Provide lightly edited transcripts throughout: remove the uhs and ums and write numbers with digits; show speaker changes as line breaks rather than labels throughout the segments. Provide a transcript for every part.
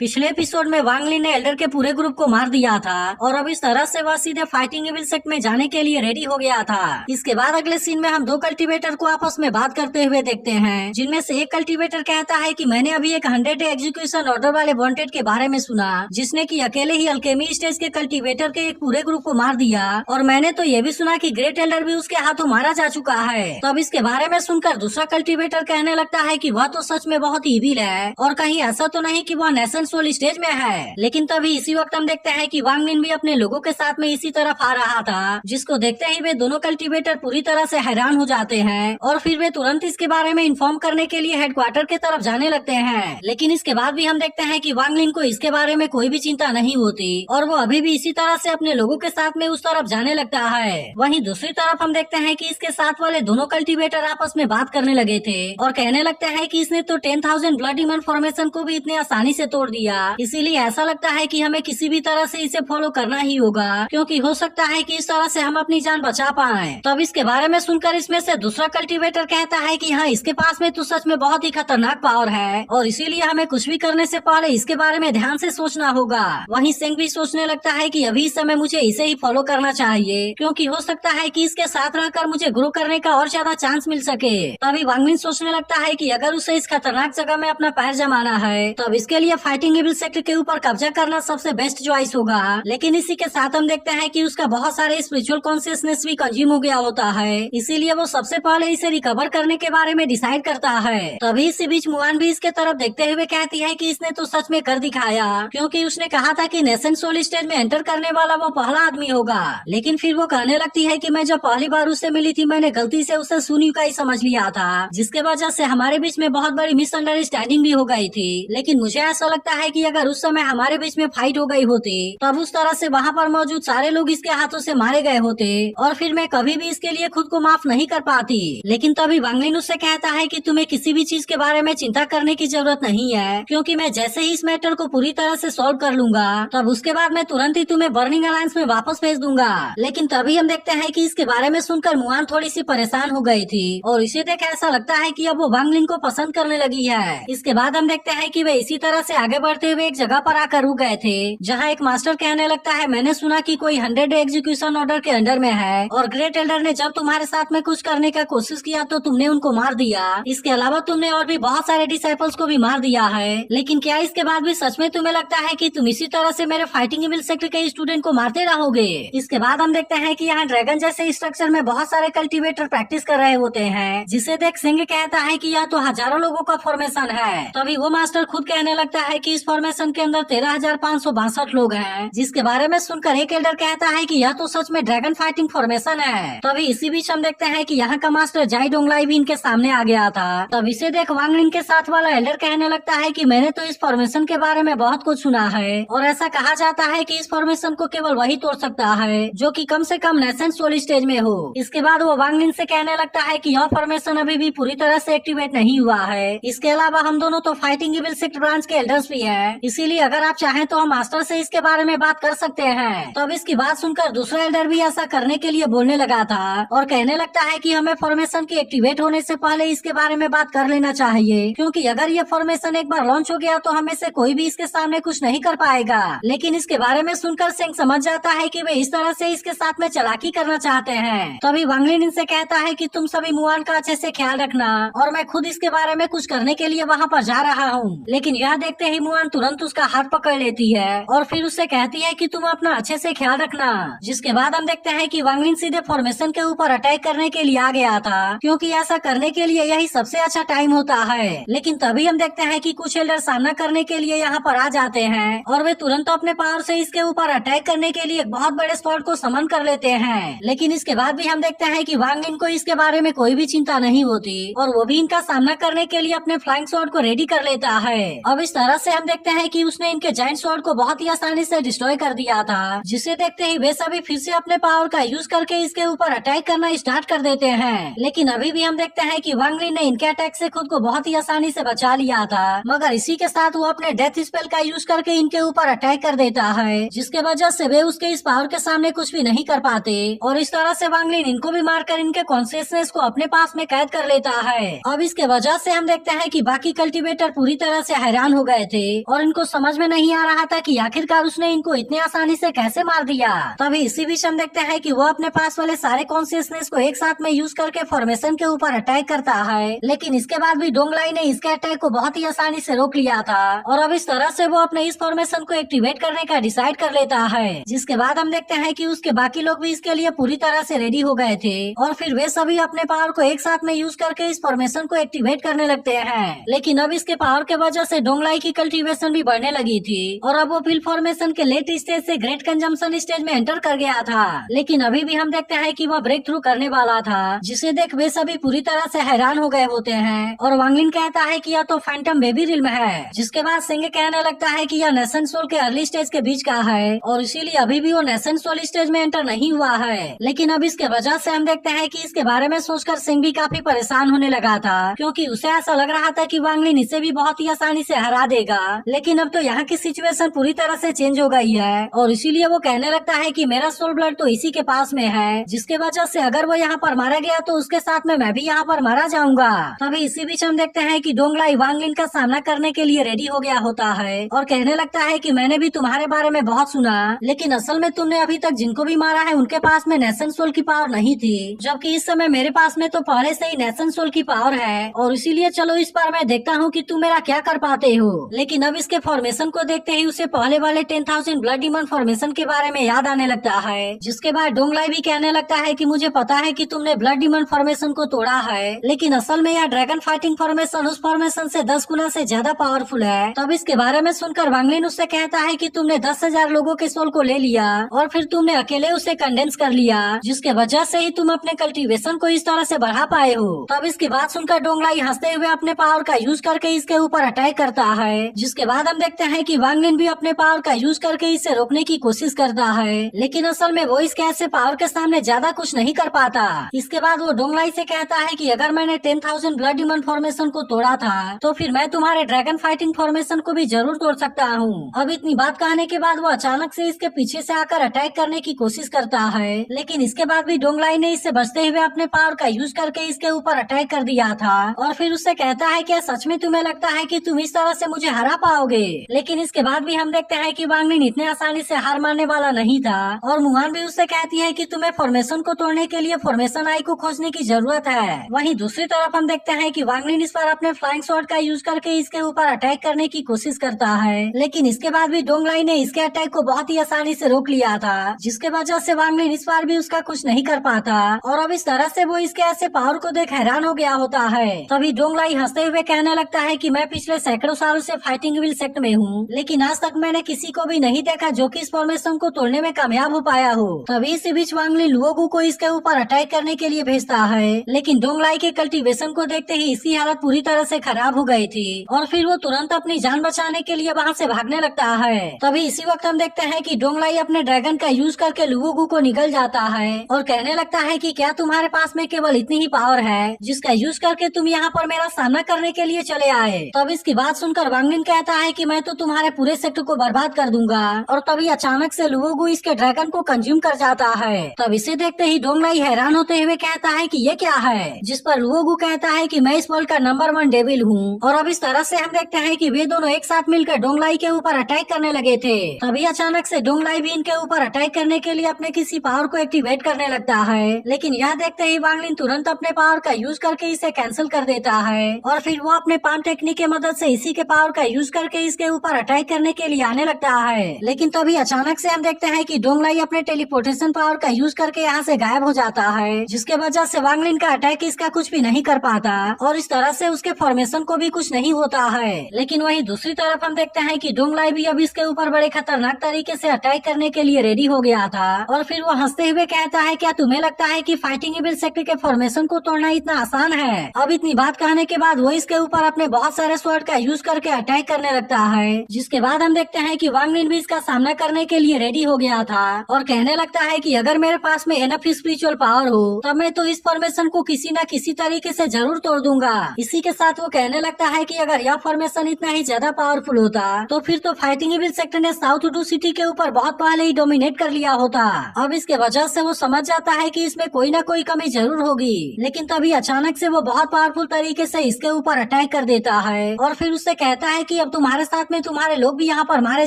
पिछले एपिसोड में वांग लिन ने एल्डर के पूरे ग्रुप को मार दिया था और अब इस तरह से वह सीधे फाइटिंग इविल सेक्ट में जाने के लिए रेडी हो गया था। इसके बाद अगले सीन में हम दो कल्टीवेटर को आपस में बात करते हुए देखते हैं, जिनमें से एक कल्टीवेटर कहता है कि मैंने अभी एक 100 डे एग्जीक्यूशन ऑर्डर वाले वांटेड के बारे में सुना, जिसने कि अकेले ही अल्केमी स्टेज के कल्टीवेटर के एक पूरे ग्रुप को मार दिया, और मैंने तो ये भी सुना कि ग्रेट एल्डर भी उसके हाथों मारा जा चुका है। तो अब इसके बारे में सुनकर दूसरा कल्टीवेटर कहने लगता है कि वह तो सच में बहुत ईविल है और कहीं ऐसा तो नहीं कि वह नेशन सोल स्टेज में है। लेकिन तभी इसी वक्त हम देखते हैं कि वांग लिन भी अपने लोगों के साथ में इसी तरफ आ रहा था, जिसको देखते ही वे दोनों कल्टीवेटर पूरी तरह से हैरान हो जाते हैं और फिर वे तुरंत इसके बारे में इन्फॉर्म करने के लिए हेडक्वार्टर के तरफ जाने लगते हैं। लेकिन इसके बाद भी हम देखते हैं कि वांग लिन को इसके बारे में कोई भी चिंता नहीं होती और वो अभी भी इसी तरह से अपने लोगों के साथ में उस तरफ जाने लगता है। वहीं दूसरी तरफ हम देखते हैं कि इसके साथ वाले दोनों कल्टीवेटर आपस में बात करने लगे थे और कहने लगते हैं कि इसने तो 10,000 ब्लड डीमन फॉर्मेशन को भी इतने आसानी से तोड़ दिया, इसीलिए ऐसा लगता है कि हमें किसी भी तरह से इसे फॉलो करना ही होगा, क्योंकि हो सकता है कि इस तरह से हम अपनी जान बचा पाएं। तब इसके बारे में सुनकर इसमें से दूसरा कल्टीवेटर कहता है कि हाँ, इसके पास में तो सच में बहुत ही खतरनाक पावर है और इसीलिए हमें कुछ भी करने से पहले इसके बारे में ध्यान से सोचना होगा। वहीं सिंह भी सोचने लगता है कि अभी इस समय मुझे इसे ही फॉलो करना चाहिए, क्योंकि हो सकता है कि इसके साथ रहकर मुझे ग्रो करने का और ज्यादा चांस मिल सके। तभी वांग लिन सोचने लगता है कि अगर उसे इस खतरनाक जगह में अपना पैर जमाना है तो अब इसके लिए फाइटिंग इविल सेक्ट के ऊपर कब्जा करना सबसे बेस्ट चॉइस होगा। लेकिन इसी के साथ हम देखते हैं कि उसका बहुत सारे स्पिरिचुअल कॉन्शियसनेस भी कंज्यूम हो गया होता है, इसीलिए वो सबसे पहले इसे रिकवर करने के बारे में डिसाइड करता है। तभी इसी बीच मुआन भी इसके तरफ देखते हुए कहती है कि इसने तो सच में कर दिखाया, क्योंकि उसने कहा था कि नेशन सोल स्टेज में एंटर करने वाला वो पहला आदमी होगा। लेकिन फिर वो कहने लगती है कि मैं जब पहली बार उससे मिली थी मैंने गलती से उसे सुनी का ही समझ लिया था, जिसके वजह से हमारे बीच में बहुत बड़ी मिसअंडरस्टैंडिंग भी हो गई थी। लेकिन मुझे ऐसा लगता है कि अगर उस समय हमारे बीच में फाइट हो गई होती तब उस तरह से वहाँ पर मौजूद सारे लोग इसके हाथों से मारे गए होते और फिर मैं कभी भी इसके लिए खुद को माफ नहीं कर पाती। लेकिन तभी वांग लिन उससे कहता है कि तुम्हें किसी भी चीज के बारे में चिंता करने की जरूरत नहीं है, क्योंकि मैं जैसे ही इस मैटर को पूरी तरह से सॉल्व कर लूंगा तब उसके बाद मैं तुरंत ही तुम्हें बर्निंग अलायंस में वापस भेज दूंगा। लेकिन तभी हम देखते हैं कि इसके बारे में सुनकर मुआन थोड़ी सी परेशान हो गई थी और इसे देख ऐसा लगता है कि अब वो वांग लिन को पसंद करने लगी है। इसके बाद हम देखते हैं कि वे इसी तरह से आगे बढ़ते हुए एक जगह पर आकर रुक गए थे, जहाँ एक मास्टर कहने लगता है मैंने सुना कि कोई 100 डे एग्जीक्यूशन ऑर्डर के अंडर में है और ग्रेट एल्डर ने जब तुम्हारे साथ में कुछ करने का कोशिश किया तो तुमने उनको मार दिया। इसके अलावा तुमने और भी बहुत सारे डिसाइपल्स को भी मार दिया है। लेकिन क्या इसके बाद भी सच में तुम्हें लगता है कि तुम इसी तरह से मेरे फाइटिंग इविल सेक्ट के स्टूडेंट को मारते रहोगे? इसके बाद हम देखते हैं कि यहाँ ड्रैगन जैसे स्ट्रक्चर में बहुत सारे कल्टीवेटर प्रैक्टिस कर रहे होते हैं, जिसे देख सिंह कहता है कि यह तो हजारों लोगों का फॉर्मेशन है। तभी वो मास्टर खुद कहने लगता है कि इस फॉर्मेशन के अंदर 13,562 लोग हैं, जिसके बारे में सुनकर एक एल्डर कहता है कि यह तो सच में ड्रैगन फाइटिंग फॉर्मेशन है। तभी इसी बीच हम देखते हैं कि यहाँ का मास्टर जाई डोंगलाई भी इनके सामने आ गया था। तब इसे देख वांग लिन के साथ वाला एल्डर कहने लगता है कि मैंने तो इस फॉर्मेशन के बारे में बहुत कुछ सुना है और ऐसा कहा जाता है कि इस फॉर्मेशन को केवल वही तोड़ सकता है जो कि कम से कम नेशन सोल स्टेज में हो। इसके बाद वो वांग लिन से कहने लगता है कि यह फॉर्मेशन अभी भी पूरी तरह से एक्टिवेट नहीं हुआ है। इसके अलावा हम दोनों तो फाइटिंग इविल सेक्ट ब्रांच के एल्डर्स भी हैं, इसीलिए अगर आप चाहें तो हम मास्टर से इसके बारे में बात कर सकते हैं। तो अब इसकी बात सुनकर दूसरा एल्डर भी ऐसा करने के लिए बोलने लगा था और कहने लगता है कि हमें फॉर्मेशन के एक्टिवेट होने से पहले इसके बारे में बात कर लेना चाहिए, क्योंकि अगर ये फॉर्मेशन एक बार लॉन्च हो गया तो हमें से कोई भी इसके सामने कुछ नहीं कर पाएगा। लेकिन इसके बारे में सुनकर सिंह समझ जाता है कि वे इस तरह से इसके साथ में चालाकी करना चाहते हैं। तभी वांग लिन इनसे कहता है कि तुम सभी मुआन का अच्छे से ख्याल रखना और मैं खुद इसके बारे में कुछ करने के लिए वहाँ पर जा रहा हूँ। लेकिन यह देखते ही मुआन तुरंत उसका हाथ पकड़ लेती है और फिर उससे कहती है कि तुम अपना अच्छे से ख्याल रखना। जिसके बाद हम देखते हैं कि वांग लिन सीधे फॉर्मेशन के ऊपर अटैक करने के लिए आ गया था, क्योंकि ऐसा करने के लिए यही सबसे अच्छा टाइम होता है। लेकिन तभी हम देखते हैं कि कुछ एल्डर सामना करने के लिए यहाँ पर आ जाते हैं और वे तुरंत अपने पावर से इसके ऊपर अटैक करने के लिए एक बहुत बड़े स्पॉट को समन कर लेते हैं। लेकिन इसके बाद भी हम देखते हैं कि वांग लिन को इसके बारे में कोई भी चिंता नहीं होती और वो भी इनका सामना करने के लिए अपने फ्लाइंग स्वॉर्ड को रेडी कर लेता है। अब इस तरह से हम देखते हैं कि उसने इनके जायंट स्वॉर्ड को बहुत ही आसानी से डिस्ट्रॉय कर दिया था, जिसे देखते ही वे सभी फिर से अपने पावर का यूज करके इसके ऊपर अटैक करना स्टार्ट कर देते हैं। लेकिन अभी भी हम देखते हैं कि वांग लिन ने इनके अटैक से खुद को बहुत ही आसानी से बचा लिया था, मगर इसी के साथ वो अपने डेथ स्पेल का यूज करके इनके ऊपर अटैक कर देता है, जिसके वजह से वे उसके इस पावर के सामने कुछ भी नहीं कर पाते और इस तरह से वांग लिन इनको भी मारकर इनके कॉन्शियसनेस को अपने पास में कैद कर लेता है। अब इसके वजह से हम देखते हैं कि बाकी कल्टीवेटर पूरी तरह से हैरान हो गए थे और इनको समझ में नहीं आ रहा था कि आखिरकार उसने इनको इतनी आसानी से कैसे मार दिया। तभी इसी बीच हम देखते हैं कि वो अपने पास वाले सारे कॉन्शियसनेस को एक साथ में यूज करके फॉर्मेशन के ऊपर अटैक करता है, लेकिन इसके बाद भी डोंगलाई ने इसके अटैक को बहुत ही आसानी से रोक लिया था और अब इस तरह से वो अपने इस फॉर्मेशन को एक्टिवेट करने का डिसाइड कर लेता है। जिसके बाद हम देखते हैं कि उसके बाकी लोग भी इसके लिए पूरी तरह से रेडी हो गए थे और फिर वे सभी अपने पावर को एक साथ में यूज करके इस फॉर्मेशन को एक्टिवेट करने लगते हैं। लेकिन अब इसके पावर के वजह से डोंगलाई की कल्टीवेशन भी बढ़ने लगी थी और अब वो फिल फॉर्मेशन के लेट स्टेज से ग्रेट कंजम्पशन स्टेज में एंटर कर गया था। लेकिन अभी भी हम देखते हैं कि वह ब्रेक थ्रू करने वाला था, जिसे देख वे सभी पूरी तरह से हैरान हो गए होते हैं और वांगलिन कहता है कि यह तो फैंटम बेबी रिल्म है। जिसके बाद सिंह कहने लगता है कि यह नेशन सोल के अर्ली स्टेज के बीच का है और इसीलिए अभी भी वो नेशन सोल स्टेज में एंटर नहीं हुआ है। लेकिन अब इसके वजह से हम देखते हैं कि इसके बारे में सोचकर सिंह भी काफी परेशान होने लगा था, क्योंकि उसे ऐसा लग रहा था कि वांगलिन इसे भी बहुत ही आसानी से हरा देगा। लेकिन अब तो यहाँ की सिचुएशन पूरी तरह से चेंज हो गई है और इसीलिए वो कहने लगता है कि मेरा सोल ब्लड तो इसी के पास में है, जिसके वजह से अगर वो यहाँ पर मारा गया तो उसके साथ में मैं भी यहाँ पर मारा जाऊंगा। तभी इसी बीच हम देखते हैं कि डोंगलाई वांगलिन का सामना करने के लिए रेडी हो गया होता है और कहने लगता है कि मैंने भी तुम्हारे बारे में बहुत सुना, लेकिन असल में तुमने अभी तक जिनको भी मारा है उनके पास में नेशन सोल की पावर नहीं थी, जबकि इस समय मेरे पास में तो पहले से ही नेशन सोल की पावर है और इसीलिए चलो इस बार मैं देखता हूँ कि तुम मेरा क्या कर पाते हो। लेकिन अब इसके फॉर्मेशन को देखते ही उसे पहले वाले 10,000 ब्लड डीमन फॉर्मेशन के बारे में याद आने लगता है। जिसके बाद डोंगलाई भी कहने लगता है कि मुझे पता है कि तुमने ब्लड डीमन फॉर्मेशन को तोड़ा है, लेकिन असल में यह ड्रैगन फाइटिंग फॉर्मेशन उस फॉर्मेशन से 10 गुना से ज्यादा पावरफुल है। तब इसके बारे में सुनकर वांगलिन उससे कहता है कि तुमने 10,000 लोगों के सोल को ले लिया और फिर तुमने अकेले उसे कंडेंस कर लिया, जिसके वजह से ही तुम अपने कल्टीवेशन को इस तरह से बढ़ा पाए हो। तब इसकी बात सुनकर डोंगलाई हंसते हुए अपने पावर का यूज करके इसके ऊपर अटैक करता है। जिसके बाद हम देखते हैं कि वांगलिन भी अपने पावर का यूज करके इसे रोकने की कोशिश करता है, लेकिन असल में वो इसके ऐसे पावर के सामने ज्यादा कुछ नहीं कर पाता। इसके बाद वो डोंगलाई से कहता है कि अगर मैंने 10,000 ब्लड डीमन फॉर्मेशन को तोड़ा था तो फिर मैं तुम्हारे ड्रैगन फाइटिंग फॉर्मेशन को भी जरूर तोड़ सकता हूँ। अब इतनी बात कहने के बाद वो अचानक से इसके पीछे से आकर अटैक करने की कोशिश करता है, लेकिन इसके बाद भी डोंगलाई ने इससे बचते हुए अपने पावर का यूज करके इसके ऊपर अटैक कर दिया था और फिर उससे कहता है क्या सच में तुम्हें लगता है कि तुम इस तरह से मुझे हरा पाओगे। लेकिन इसके बाद भी हम देखते हैं कि वांगलिन इतने आसानी से हार मानने वाला नहीं था और मुहान भी उससे कहती है कि तुम्हें फॉर्मेशन को तोड़ने के लिए फॉर्मेशन आई को खोजने की जरूरत है। वहीं दूसरी तरफ हम देखते हैं कि वांगलिन इस बार अपने फ्लाइंग शॉट का यूज करके इसके ऊपर अटैक करने की कोशिश करता है, लेकिन इसके बाद भी डोंगलाई ने इसके अटैक को बहुत ही आसानी से रोक लिया था, जिसके वजह से वांगलिन इस बार भी उसका कुछ नहीं कर पाता और अब इस तरह से वो इसके ऐसे पावर को देख हैरान हो गया होता है। तभी डोंगलाई हंसते हुए कहने लगता है कि मैं पिछले सैकड़ों सालों से फाइटिंग विल सेक्ट में हूँ, लेकिन आज तक मैंने किसी को भी नहीं देखा जो कि इस फॉर्मेशन को तोड़ने में कामयाब हो पाया हो। तभी इसी बीच वांगलिन लुओगु को इसके ऊपर अटैक करने के लिए भेजता है, लेकिन डोंगलाई के कल्टीवेशन को देखते ही इसकी हालत पूरी तरह से खराब हो गई थी और फिर वो तुरंत अपनी जान बचाने के लिए वहाँ से भागने लगता है। तभी इसी वक्त हम देखते हैं कि डोंगलाई अपने ड्रैगन का यूज करके लुओगु को निकल जाता है और कहने लगता है कि क्या तुम्हारे पास में केवल इतनी ही पावर है जिसका यूज करके तुम यहाँ पर मेरा सामना करने के लिए चले आए। तब इसकी बात सुनकर वांगलिन कहता है कि मैं तो तुम्हारे पूरे सेक्टर को बर्बाद कर दूंगा और तभी अचानक से लुओगु इसके ड्रैगन को कंज्यूम कर जाता है। तब इसे देखते ही डोंगलाई हैरान होते हुए कहता है कि ये क्या है, जिस पर लुओगु कहता है कि मैं इस वर्ल्ड का नंबर 1 डेविल हूँ और अब इस तरह से हम देखते हैं कि वे दोनों एक साथ मिलकर डोंगलाई के ऊपर अटैक करने लगे थे। तभी अचानक से डोंगलाई भी इनके ऊपर अटैक करने के लिए अपने किसी पावर को एक्टिवेट करने लगता है, लेकिन यह देखते ही वांगलिन तुरंत अपने पावर का यूज करके इसे कैंसिल कर देता है और फिर वो अपने पाम टेक्निक की मदद से इसी के पावर का यूज करके इसके ऊपर अटैक करने के लिए आने लगता है। लेकिन तभी अचानक से हम देखते हैं कि डोंगलाई अपने टेलीपोर्टेशन पावर का यूज करके यहाँ से गायब हो जाता है, जिसके वजह से वांगलिन का अटैक इसका कुछ भी नहीं कर पाता और इस तरह से उसके फॉर्मेशन को भी कुछ नहीं होता है। लेकिन वहीं दूसरी तरफ हम देखते हैं कि डोंगलाई भी अब इसके ऊपर बड़े खतरनाक तरीके से अटैक करने के लिए रेडी हो गया था और फिर वो हंसते हुए कहता है क्या तुम्हें लगता है कि फाइटिंग इविल सेक्टर के फॉर्मेशन को तोड़ना इतना आसान है। अब इतनी बात कहने के बाद वो इसके ऊपर अपने बहुत सारे स्वॉर्ड का यूज करके अटैक करने लगता है, जिसके बाद हम देखते हैं कि वांगलिन भी इसका सामना करने के लिए रेडी हो गया था और कहने लगता है कि अगर मेरे पास में एनफ स्पिरिचुअल पावर हो तब मैं तो इस फॉर्मेशन को किसी न किसी तरीके से जरूर तोड़ दूंगा। इसी के साथ वो कहने लगता है कि अगर यह फॉर्मेशन इतना ही ज्यादा पावरफुल होता तो फिर तो फाइटिंग इविल सेक्टर ने साउथ उडू सिटी के ऊपर बहुत पहले ही डोमिनेट कर लिया होता। अब इसके वजह से वो समझ जाता है कि इसमें कोई न कोई कमी जरूर होगी, लेकिन तभी अचानक से वो बहुत पावरफुल तरीके से इसके ऊपर अटैक कर देता है और फिर उससे कहता है कि अब तुम्हारे साथ में तुम्हारे लोग भी यहाँ पर मारे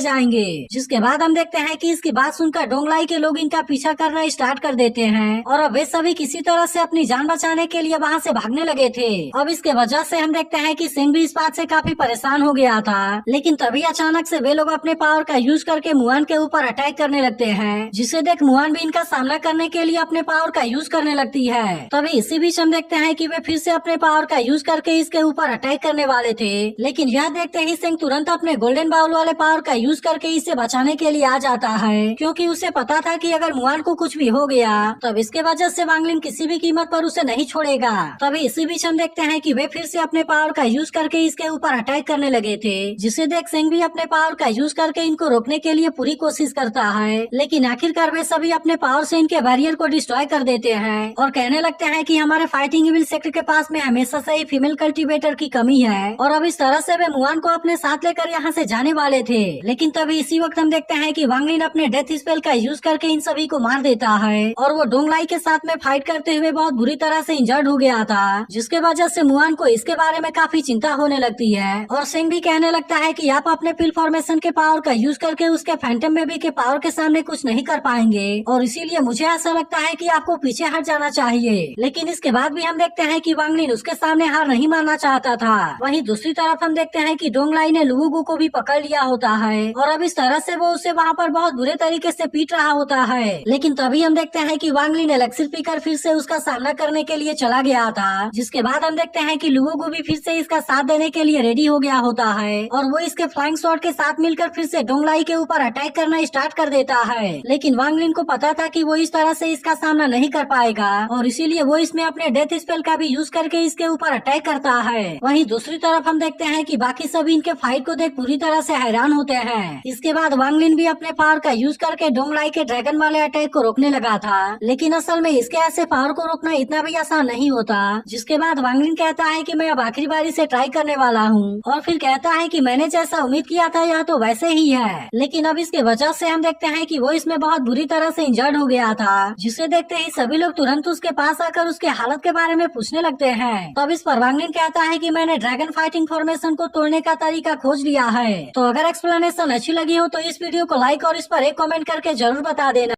जाएंगे। जिसके बाद हम देखते हैं कि इसकी बात सुनकर डोंगलाई के लोग इनका पीछा करना स्टार्ट कर देते हैं और अब वे सभी किसी तरह से अपनी जान बचाने के लिए वहाँ से भागने लगे थे। अब इसके वजह से हम देखते हैं कि सिंह भी इस बात से काफी परेशान हो गया था, लेकिन तभी अचानक से वे लोग अपने पावर का यूज करके मुआन के ऊपर अटैक करने लगते हैं, जिसे देख मुआन भी इनका सामना करने के लिए अपने पावर का यूज करने लगती है। तभी इसी बीच हम देखते हैं कि वे फिर से अपने पावर का यूज करके इसके ऊपर अटैक करने वाले थे, लेकिन यह देखते ही सिंह तुरंत अपने गोल्डन बाउल वाले पावर का यूज करके इसे बचाने के लिए आ जाता है, क्योंकि उसे पता था कि अगर मुआन को कुछ भी हो गया तब इसके वजह से वांग लिन किसी भी कीमत पर उसे नहीं छोड़ेगा। तभी इसी बीच हम देखते हैं कि वे फिर से अपने पावर का यूज करके इसके ऊपर अटैक करने लगे थे, जिसे देख सिंह भी अपने पावर का यूज करके इनको रोकने के लिए पूरी कोशिश करता है, लेकिन आखिरकार वे सभी अपने पावर से इनके बैरियर को डिस्ट्रॉय कर देते हैं और कहने लगते हैं कि हमारे फाइटिंग इविल सेक्टर के पास में हमेशा से ही फीमेल कल्टीवेटर की कमी है और अब इस तरह से वे मुआन को अपने साथ लेकर यहाँ से जाने वाले थे। लेकिन तभी इसी वक्त हम देखते हैं कि वांग लिन अपने डेथ स्पेल का यूज करके इन सभी को मार देता है और वो डोंगलाई के साथ में फाइट करते हुए बहुत बुरी तरह से इंजर्ड हो गया था, जिसके वजह से मुआन को इसके बारे में काफी चिंता होने लगती है और सिंह भी कहने लगता है कि आप अपने पिल फॉर्मेशन के पावर का यूज करके उसके फैंटम बेबी के पावर के सामने कुछ नहीं कर पाएंगे और इसीलिए मुझे ऐसा लगता है कि आपको पीछे हट जाना चाहिए। लेकिन इसके बाद भी हम देखते हैं कि वांग लिन उसके सामने हार नहीं मानना चाहता था। वहीं दूसरी तरफ हम देखते हैं कि डोंगलाई ने लुवुगु को भी पकड़ लिया होता है और अब इस तरह से वो उसे वहाँ पर बहुत बुरे तरीके से पीट रहा होता है, लेकिन तभी हम देखते हैं कि वांग लिन एलेक्सिर पीकर फिर से उसका सामना करने के लिए चला गया था। जिसके बाद हम देखते हैं कि लुवुगु भी फिर से इसका साथ देने के लिए रेडी हो गया होता है और वो इसके फ्लाइंग शॉट के साथ मिलकर फिर से डोंगलाई के ऊपर अटैक करना स्टार्ट कर देता है, लेकिन वांग लिन को पता था कि वो इस तरह से इसका सामना नहीं कर पाएगा और इसीलिए वो इसमें अपने डेथ स्पेल का भी यूज करके इसके ऊपर अटैक करता है। वहीं दूसरी तरफ हम देखते हैं कि बाकी सभी इनके फाइट को देख पूरी तरह से हैरान होते हैं। इसके बाद वांग लिन भी अपने पावर का यूज करके डोंगलाई के ड्रैगन वाले अटैक को रोकने लगा था, लेकिन असल में इसके ऐसे पावर को रोकना इतना भी आसान नहीं होता। जिसके बाद वांग लिन कहता है कि मैं अब आखिरी बारी से ट्राई करने वाला हूँ और फिर कहता है कि मैंने जैसा उम्मीद किया था यह तो वैसे ही है, लेकिन अब इसके वजह से हम देखते हैं कि वो इसमें बहुत बुरी तरह से इंजर्ड हो गया था, जिसे देखते ही सभी लोग तुरंत उसके पास आकर उसके हालत के बारे में पूछने लगते हैं। तब इस पर वांग लिन कहता है कि मैंने ड्रैगन फाइटिंग फॉर्मेशन को तोड़ने का तरीका खोज लिया है। तो अगर एक्सप्लेनेशन अच्छी लगी हो तो इस वीडियो को लाइक और इस पर एक कमेंट करके जरूर बता देना।